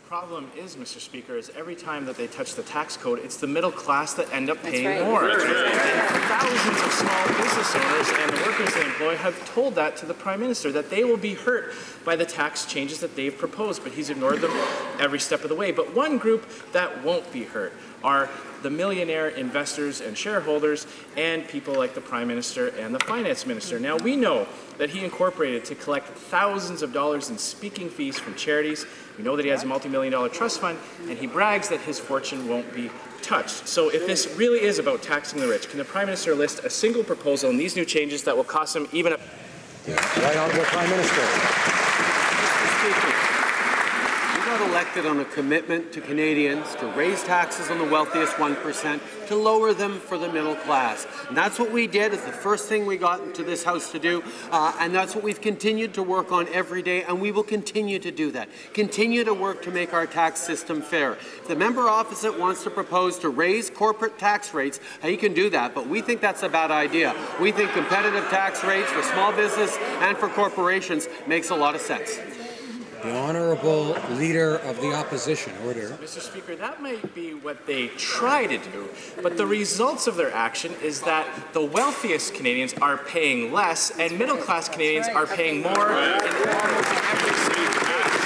problem is, Mr. Speaker, is every time that they touch the tax code, it's the middle class that end up paying more. And thousands of small business owners and the workers they employ have told that to the Prime Minister, that they will be hurt by the tax changes that they've proposed, but he's ignored them every step of the way. But one group that won't be hurt are the millionaire investors and shareholders and people like the Prime Minister and the Finance Minister. Now, we know that he incorporated to collect thousands of dollars in speaking fees from charities. We know that he has a multi-million-dollar trust fund, and he brags that his fortune won't be touched. So if this really is about taxing the rich, can the Prime Minister list a single proposal in these new changes that will cost him even a... Right on with Prime Minister. Mr. Speaker, we got elected on a commitment to Canadians to raise taxes on the wealthiest 1%, to lower them for the middle class. And that's what we did. It's the first thing we got into this House to do, and that's what we've continued to work on every day, and we will continue to do that. Continue to work to make our tax system fair. If the member opposite wants to propose to raise corporate tax rates, he can do that, but we think that's a bad idea. We think competitive tax rates for small business and for corporations makes a lot of sense. The Honourable Leader of the Opposition. Order. Mr. Speaker, that might be what they try to do, but the results of their action is that the wealthiest Canadians are paying less and middle-class Canadians are paying more in almost every single case.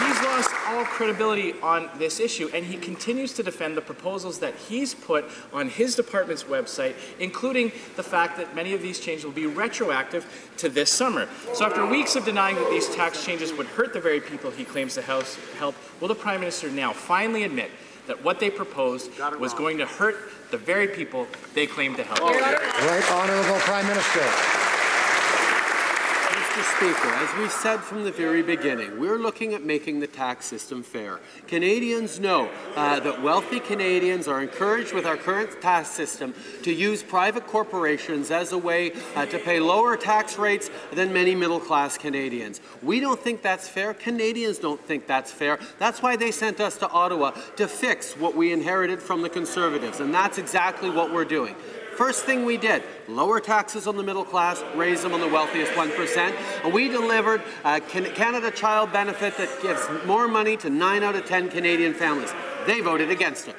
He's lost all credibility on this issue, and he continues to defend the proposals that he's put on his department's website, including the fact that many of these changes will be retroactive to this summer. So after weeks of denying that these tax changes would hurt the very people he claims to help, will the Prime Minister now finally admit that what they proposed was going to hurt the very people they claim to help? Right Honourable Prime Minister. Mr. Speaker, as we said from the very beginning, we're looking at making the tax system fair. Canadians know that wealthy Canadians are encouraged with our current tax system to use private corporations as a way to pay lower tax rates than many middle-class Canadians. We don't think that's fair. Canadians don't think that's fair. That's why they sent us to Ottawa to fix what we inherited from the Conservatives, and that's exactly what we're doing. First thing we did, lower taxes on the middle class, raise them on the wealthiest 1%, and we delivered a Canada Child benefit that gives more money to 9 out of 10 Canadian families. They voted against it.